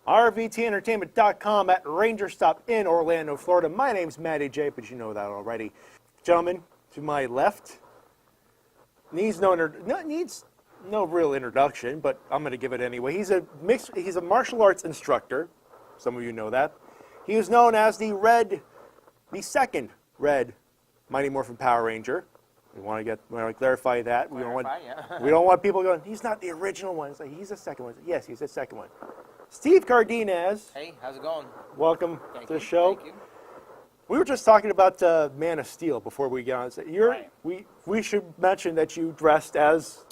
RVTEntertainment.com at Ranger Stop in Orlando, Florida. My name's Matty J, but you know that already. Gentleman to my left needs no real introduction, but I'm going to give it anyway. He's a martial arts instructor. Some of you know that. He is known as the second Red Mighty Morphin Power Ranger. We want to clarify that. We don't want people going, he's not the original one. It's like, he's the second one. Yes, he's the second one. Steve Cardenas. Hey, how's it going? Welcome to the show. Thank you. We were just talking about Man of Steel before we got on. Right. We should mention that you dressed as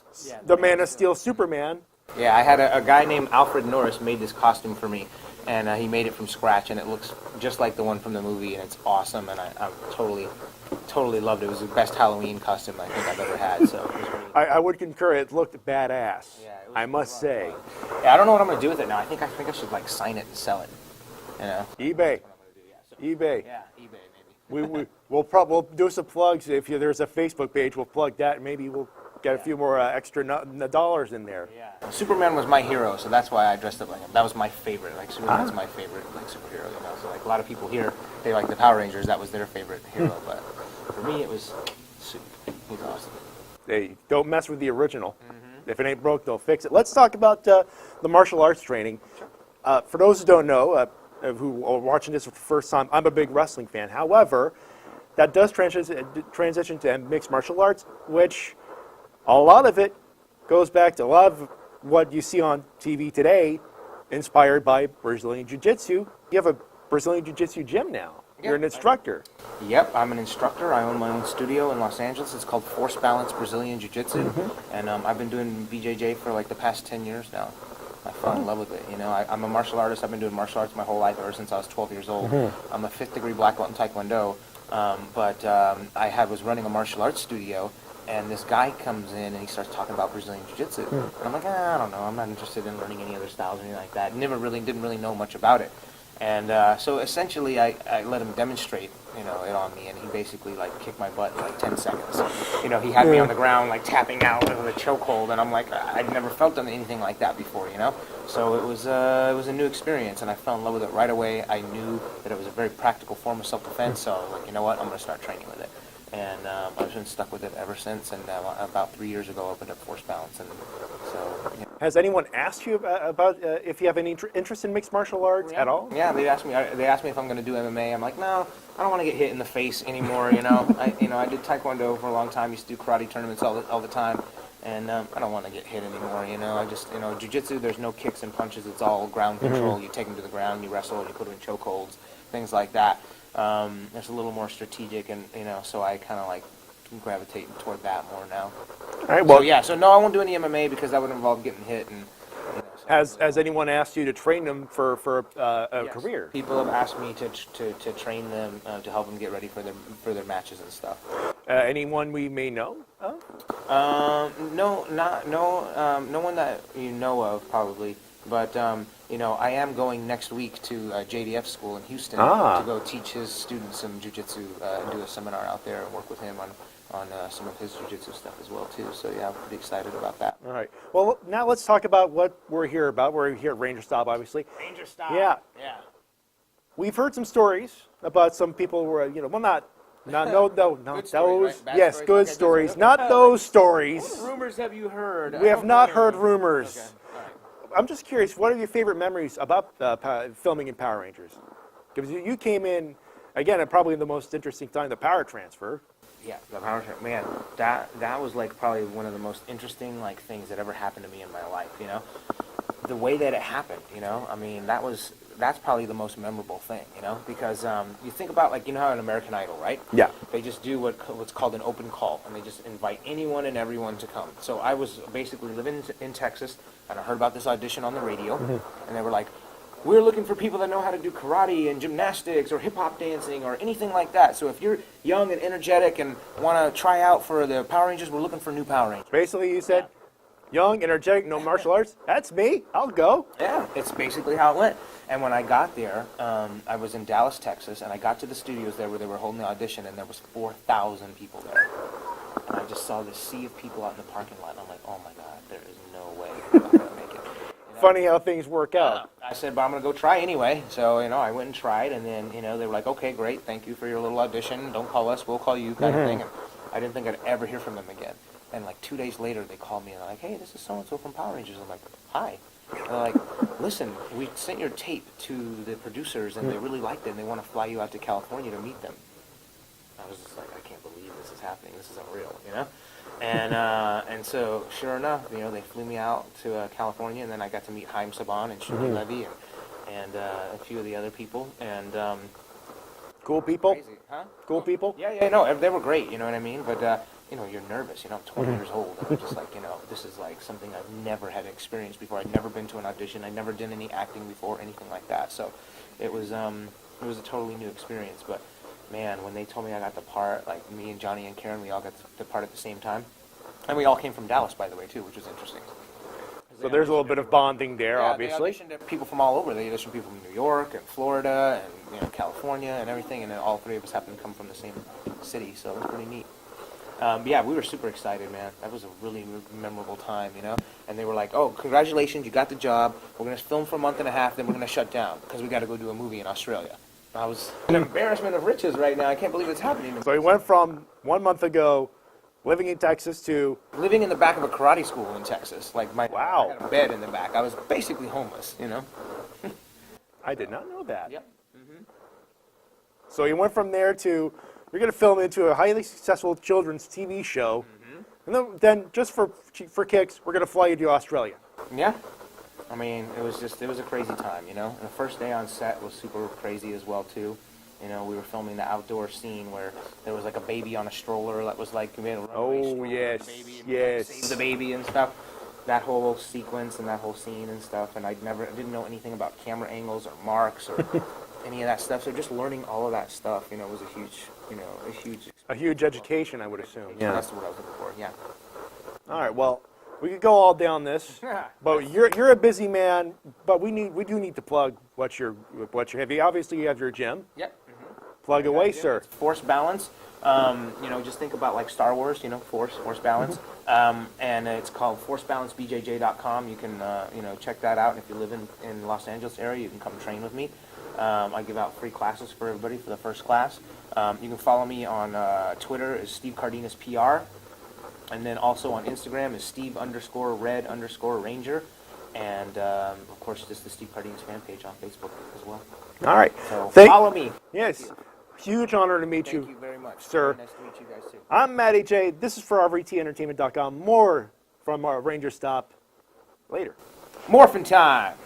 the Man of Steel Superman. Yeah, I had a guy named Alfred Norris made this costume for me, and he made it from scratch, and it looks just like the one from the movie, and it's awesome, and I totally loved it. It was the best Halloween costume I think I've ever had. So it was really I would concur. It looked badass. Yeah, it was I must say. Yeah, I don't know what I'm gonna do with it now. I think I should like sign it and sell it. You know. eBay. That's what I'm gonna do. Yeah. So, eBay. yeah, eBay maybe. We'll do some plugs. If there's a Facebook page, we'll plug that, and maybe we'll get a few more extra dollars in there. Yeah. Superman was my hero, so that's why I dressed up like him. That was my favorite. Like Superman's my favorite like superhero. You know, so like a lot of people here, they like the Power Rangers. That was their favorite hero, but for me, it was Super. He's awesome. Hey, don't mess with the original. If it ain't broke, they'll fix it. Let's talk about the martial arts training. Sure. For those who don't know, who are watching this for the first time, I'm a big wrestling fan. However, that does transition to mixed martial arts, which a lot of it goes back to a lot of what you see on TV today, inspired by Brazilian Jiu-Jitsu. You have a Brazilian Jiu-Jitsu gym now. Yeah, You're an instructor. Yep, I'm an instructor. I own my own studio in Los Angeles. It's called Force Balance Brazilian Jiu-Jitsu, and I've been doing BJJ for like the past 10 years now. I fell in love with it. You know, I'm a martial artist. I've been doing martial arts my whole life, ever since I was 12 years old. I'm a 5th degree black belt in Taekwondo, but I was running a martial arts studio, and this guy comes in and he starts talking about Brazilian Jiu-Jitsu. And I'm like, I don't know. I'm not interested in learning any other styles or anything like that. Didn't really know much about it. And so essentially, I let him demonstrate, it on me, and he basically like kicked my butt in like 10 seconds. He had me on the ground like tapping out with a chokehold, and I'm like, I'd never felt anything like that before, So it was a new experience, and I fell in love with it right away. I knew that it was a very practical form of self-defense, so I was like, you know what, I'm going to start training with it. And I've been stuck with it ever since, and about 3 years ago, I opened up Force Balance, and so. Has anyone asked you about if you have any interest in mixed martial arts at all? Yeah, they asked me if I'm going to do MMA. I'm like, no, I don't want to get hit in the face anymore. I did Taekwondo for a long time. Used to do karate tournaments all the time, and I don't want to get hit anymore. I just Jiu-Jitsu. There's no kicks and punches. It's all ground control. You take them to the ground, you wrestle, you put them in chokeholds, things like that. It's a little more strategic, and so I kind of like gravitate toward that more now. All right. Well, so no, I won't do any MMA because that would involve getting hit. And has anyone asked you to train them for a Yes. career? People have asked me to train them to help them get ready for their matches and stuff. Anyone we may know of? No one that you know of probably, but I am going next week to JDF school in Houston to go teach his students some jiu-jitsu and do a seminar out there and work with him on some of his jiu-jitsu stuff as well too. So yeah, I'm pretty excited about that. All right. Well, now let's talk about what we're here about. We're here at Ranger Stop, obviously. Ranger Stop. Yeah. Yeah. We've heard some stories about some people who were, not Good stories, those. right? Bad Yes, stories? good Okay, stories. okay. Not those stories. What rumors have you heard? We have not heard rumors. Okay. All right. I'm just curious, what are your favorite memories about filming in Power Rangers? Because you came in, again, at probably the most interesting time, the power transfer. Yeah, the power transfer, man, that was like probably one of the most interesting like things that ever happened to me in my life, The way that it happened, I mean, that's probably the most memorable thing, because you think about like, how an American Idol, right? Yeah. They just do what's called an open call, and they just invite anyone and everyone to come. So I was basically living in Texas, and I heard about this audition on the radio, and they were like, we're looking for people that know how to do karate and gymnastics or hip-hop dancing or anything like that. So if you're young and energetic and want to try out for the Power Rangers, we're looking for new Power Rangers. Basically, you said, young, energetic, no martial arts. That's me. I'll go. Yeah, it's basically how it went. And when I got there, I was in Dallas, Texas, and I got to the studios there where they were holding the audition, and there was 4,000 people there. And I just saw this sea of people out in the parking lot, and I'm like, oh my God, there is no way I'm going to make it. Funny how things work out. I said, but I'm going to go try anyway. So, I went and tried, and then, they were like, okay, great, thank you for your little audition. Don't call us, we'll call you, kind of thing. And I didn't think I'd ever hear from them again. And like 2 days later, they called me and they're like, hey, this is so-and-so from Power Rangers. I'm like, hi. And they're like, listen, we sent your tape to the producers, and they really liked it, and they want to fly you out to California to meet them. I was just like, I can't believe this is happening. This isn't real, And so, sure enough, they flew me out to California, and then I got to meet Haim Saban and Shuki Levy and a few of the other people. And Cool people? crazy, huh? Cool people? Yeah, no, they were great, you know what I mean? But, you're nervous, I'm 20 years old, and I'm just like, this is like something I've never had experienced before. I'd never been to an audition. I'd never done any acting before, anything like that. So it was a totally new experience. But, man, when they told me I got the part, like me and Johnny and Karen, we all got the part at the same time. And we all came from Dallas, by the way, too, which was interesting. So there's a little bit of bonding there, obviously. They auditioned people from all over. They auditioned people from New York and Florida and California and everything, and then all three of us happened to come from the same city, so it was pretty neat. But yeah, we were super excited, man. That was a really memorable time, And they were like, oh, congratulations, you got the job. We're going to film for a month and a half, then we're going to shut down because we got to go do a movie in Australia. I was an embarrassment of riches right now. I can't believe it's happening. So he went from 1 month ago living in Texas to Living in the back of a karate school in Texas. Like Wow. I had a bed in the back. I was basically homeless, I did not know that. Yep. So he went from there to you're going to film into a highly successful children's TV show, and then just for kicks, we're going to fly you to Australia. Yeah. I mean, it was a crazy time, And the first day on set was super crazy as well, too. We were filming the outdoor scene where there was like a baby on a stroller that was like, Oh, yes, the baby and yes. save the baby and stuff. That whole sequence and that whole scene and stuff, and I didn't know anything about camera angles or marks or any of that stuff. So just learning all of that stuff, was A huge education, I would assume. That's what I was looking for. Yeah. All right. Well, we could go all down this, but you're a busy man. But we do need to plug what you're heavy. Obviously, you have your gym. Yep. Plug away, Yeah, sir. it's Force Balance. Just think about like Star Wars, Force Balance. And it's called ForceBalanceBJJ.com. You can, check that out. And if you live in Los Angeles area, you can come train with me. I give out free classes for everybody for the first class. You can follow me on Twitter as Steve Cardenas PR. And then also on Instagram is Steve_Red_Ranger. And, of course, just the Steve Cardenas fan page on Facebook as well. All right. So Follow me. Yes. Huge honor to meet Thank you very much. sir. Very nice to meet you guys, too. I'm Matty J. This is for RVTEntertainment.com. More from our Ranger Stop later. Morphin' time.